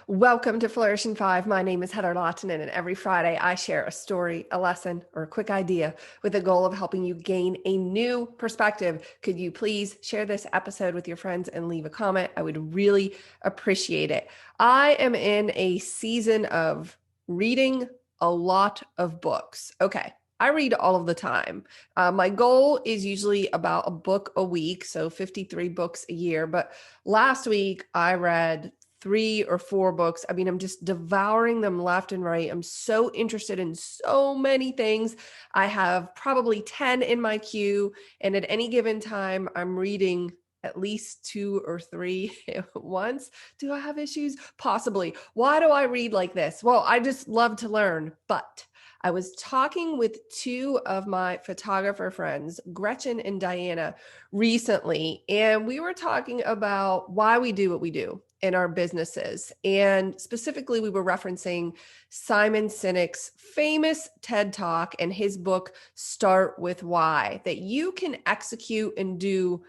Welcome to Flourish in 5. My name is Heather Lawton, and every Friday I share a story, a lesson, or a quick idea with the goal of helping you gain a new perspective. Could you please share this episode with your friends and leave a comment? I would really appreciate it. I am in a season of reading a lot of books. Okay. I read all of the time. My goal is usually about a book a week, so 53 books a year. But last week I read 3 or 4 books. I mean, I'm just devouring them left and right. I'm so interested in so many things. I have probably 10 in my queue, and at any given time, I'm reading at least 2 or 3 at once. Do I have issues? Possibly. Why do I read like this? Well, I just love to learn, but I was talking with 2 of my photographer friends, Gretchen and Diana, recently, and we were talking about why we do what we do in our businesses. And specifically, we were referencing Simon Sinek's famous TED Talk and his book, Start With Why, that you can execute and do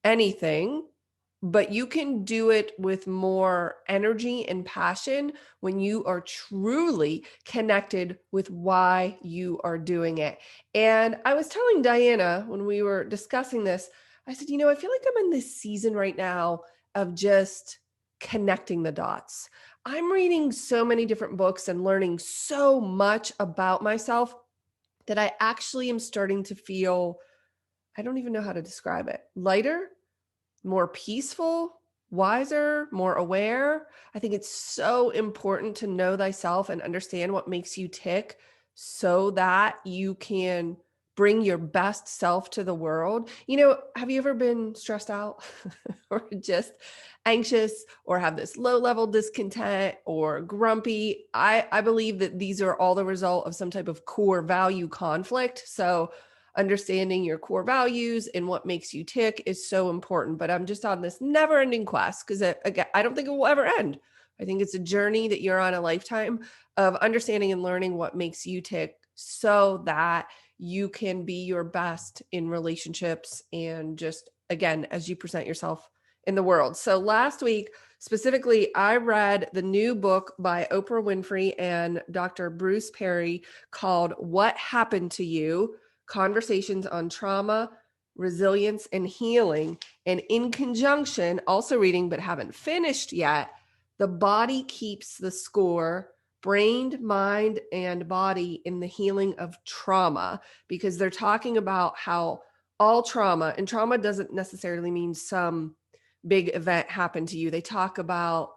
anything, but you can do it with more energy and passion when you are truly connected with why you are doing it. And I was telling Diana when we were discussing this, I said, I feel like I'm in this season right now of just connecting the dots. I'm reading so many different books and learning so much about myself that I actually am starting to feel, I don't even know how to describe it, lighter, more peaceful, wiser, more aware. I think it's so important to know thyself and understand what makes you tick so that you can bring your best self to the world. Have you ever been stressed out or just anxious or have this low level discontent or grumpy? I believe that these are all the result of some type of core value conflict. So understanding your core values and what makes you tick is so important. But I'm just on this never ending quest because I don't think it will ever end. I think it's a journey that you're on, a lifetime of understanding and learning what makes you tick so that you can be your best in relationships and just, again, as you present yourself in the world. So last week, specifically, I read the new book by Oprah Winfrey and Dr. Bruce Perry called What Happened to You? Conversations on Trauma, Resilience, and Healing. And in conjunction, also reading but haven't finished yet, The Body Keeps the Score, Brain, Mind, and Body in the Healing of Trauma, because they're talking about how all trauma, and trauma doesn't necessarily mean some big event happened to you. They talk about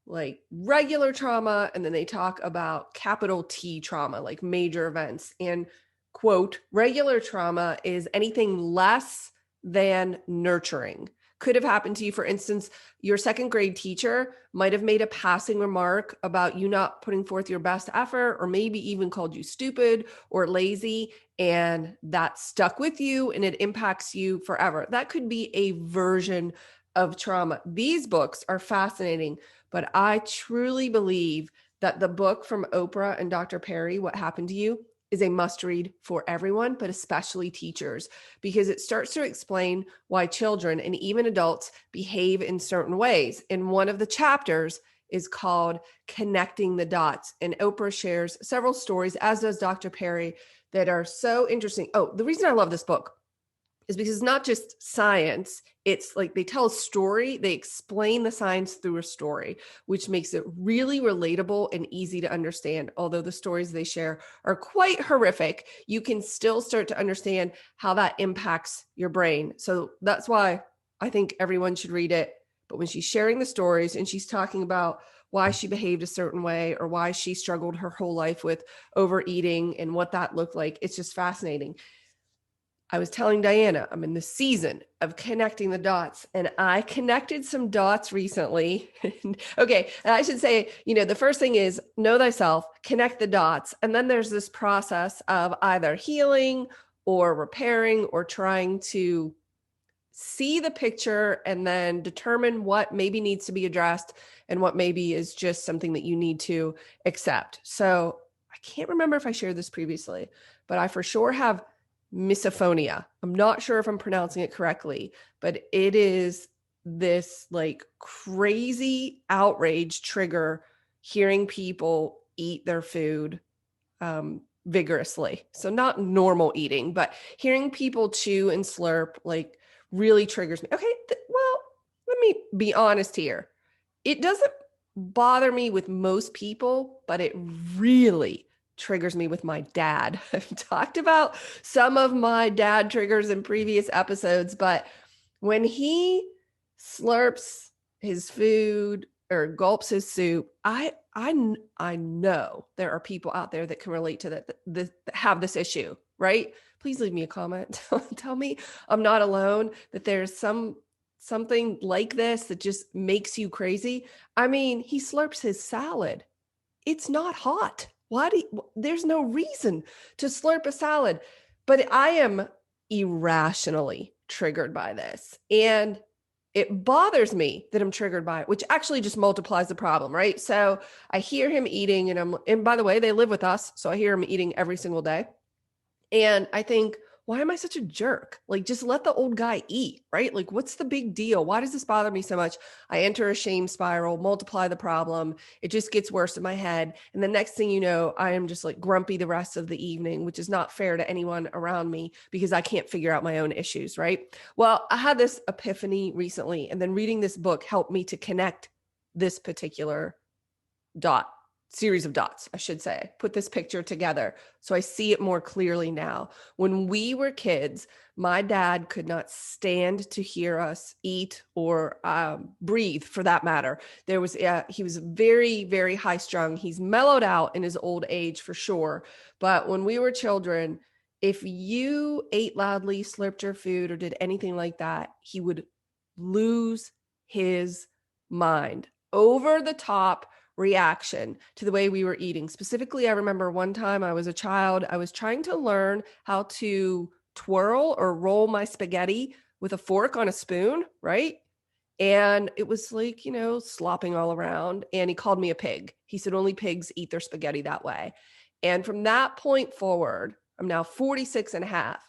like regular trauma, and then they talk about capital T trauma, like major events. And quote, regular trauma is anything less than nurturing. Could have happened to you. For instance, your second grade teacher might have made a passing remark about you not putting forth your best effort, or maybe even called you stupid or lazy, and that stuck with you and it impacts you forever. That could be a version of trauma. These books are fascinating, but I truly believe that the book from Oprah and Dr. Perry, What Happened to You, is a must read for everyone, but especially teachers, because it starts to explain why children and even adults behave in certain ways. And one of the chapters is called Connecting the Dots. And Oprah shares several stories, as does Dr. Perry, that are so interesting. Oh, the reason I love this book is because it's not just science. It's like they tell a story, they explain the science through a story, which makes it really relatable and easy to understand. Although the stories they share are quite horrific, you can still start to understand how that impacts your brain. So that's why I think everyone should read it. But when she's sharing the stories and she's talking about why she behaved a certain way or why she struggled her whole life with overeating and what that looked like, it's just fascinating. I was telling Diana, I'm in the season of connecting the dots, and I connected some dots recently. Okay. And I should say, the first thing is know thyself, connect the dots. And then there's this process of either healing or repairing or trying to see the picture and then determine what maybe needs to be addressed and what maybe is just something that you need to accept. So I can't remember if I shared this previously, but I for sure have misophonia. I'm not sure if I'm pronouncing it correctly, but it is this like crazy outrage trigger hearing people eat their food vigorously. So not normal eating, but hearing people chew and slurp like really triggers me. Okay, well, let me be honest here. It doesn't bother me with most people, but it really triggers me with my dad. I've talked about some of my dad triggers in previous episodes, but when he slurps his food or gulps his soup, I know there are people out there that can relate to that have this issue, right? Please leave me a comment. Tell me I'm not alone, that there's something like this that just makes you crazy. I mean, he slurps his salad. It's not hot. There's no reason to slurp a salad, but I am irrationally triggered by this. And it bothers me that I'm triggered by it, which actually just multiplies the problem, right? So I hear him eating and by the way, they live with us. So I hear him eating every single day. And I think, why am I such a jerk? Like, just let the old guy eat, right? Like, what's the big deal? Why does this bother me so much? I enter a shame spiral, multiply the problem. It just gets worse in my head. And the next thing you know, I am just like grumpy the rest of the evening, which is not fair to anyone around me because I can't figure out my own issues, right? Well, I had this epiphany recently, and then reading this book helped me to connect this particular series of dots, I should say, put this picture together. So I see it more clearly now. When we were kids, my dad could not stand to hear us eat or breathe for that matter. He was very, very high strung. He's mellowed out in his old age for sure. But when we were children, if you ate loudly, slurped your food, or did anything like that, he would lose his mind. Over the top reaction to the way we were eating. Specifically, I remember one time I was a child, I was trying to learn how to twirl or roll my spaghetti with a fork on a spoon, right? And it was like, slopping all around. And he called me a pig. He said only pigs eat their spaghetti that way. And from that point forward, I'm now 46 and a half.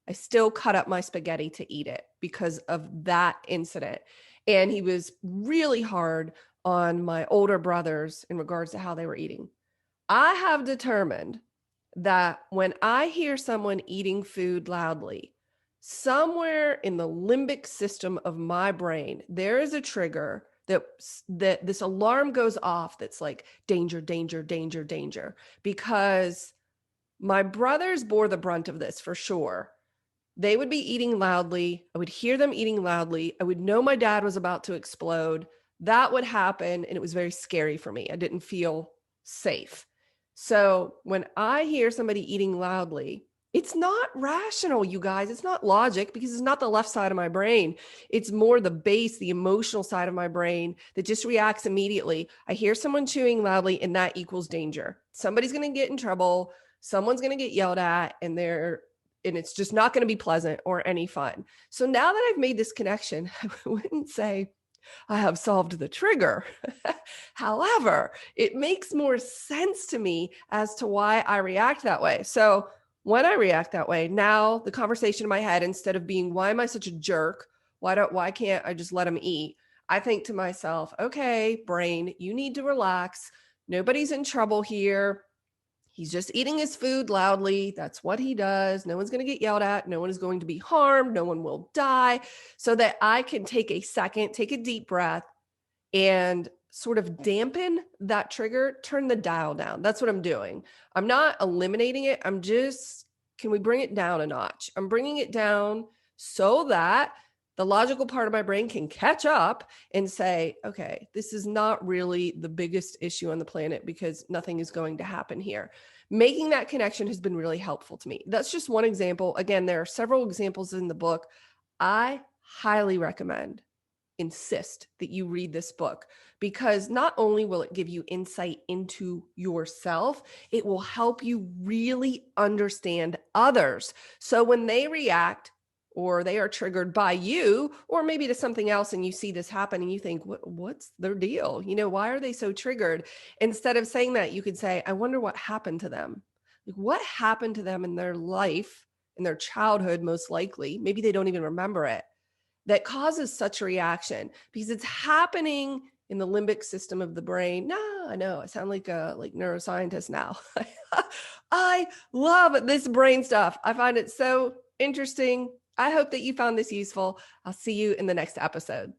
I still cut up my spaghetti to eat it because of that incident. And he was really hard on my older brothers in regards to how they were eating. I have determined that when I hear someone eating food loudly, somewhere in the limbic system of my brain, there is a trigger that this alarm goes off that's like danger, danger, danger, danger, because my brothers bore the brunt of this for sure. They would be eating loudly. I would hear them eating loudly. I would know my dad was about to explode. That would happen. And it was very scary for me. I didn't feel safe. So when I hear somebody eating loudly, it's not rational, you guys. It's not logic because it's not the left side of my brain. It's more the base, the emotional side of my brain that just reacts immediately. I hear someone chewing loudly and that equals danger. Somebody's going to get in trouble. Someone's going to get yelled at and it's just not going to be pleasant or any fun. So now that I've made this connection, I wouldn't say I have solved the trigger. However, it makes more sense to me as to why I react that way. So when I react that way, now the conversation in my head, instead of being, why am I such a jerk? Why can't I just let him eat? I think to myself, okay, brain, you need to relax. Nobody's in trouble here. He's just eating his food loudly. That's what he does. No one's going to get yelled at. No one is going to be harmed. No one will die. So that I can take a second, take a deep breath and sort of dampen that trigger, turn the dial down. That's what I'm doing. I'm not eliminating it. Can we bring it down a notch? I'm bringing it down so that the logical part of my brain can catch up and say, okay, this is not really the biggest issue on the planet because nothing is going to happen here. Making that connection has been really helpful to me. That's just one example. Again, there are several examples in the book. I highly insist that you read this book because not only will it give you insight into yourself, it will help you really understand others. So when they react or they are triggered by you, or maybe to something else, and you see this happen and you think, what's their deal? Why are they so triggered? Instead of saying that, you could say, I wonder what happened to them. Like, what happened to them in their life, in their childhood, most likely, maybe they don't even remember it, that causes such a reaction? Because it's happening in the limbic system of the brain. No, I know I sound like a neuroscientist now. I love this brain stuff. I find it so interesting. I hope that you found this useful. I'll see you in the next episode.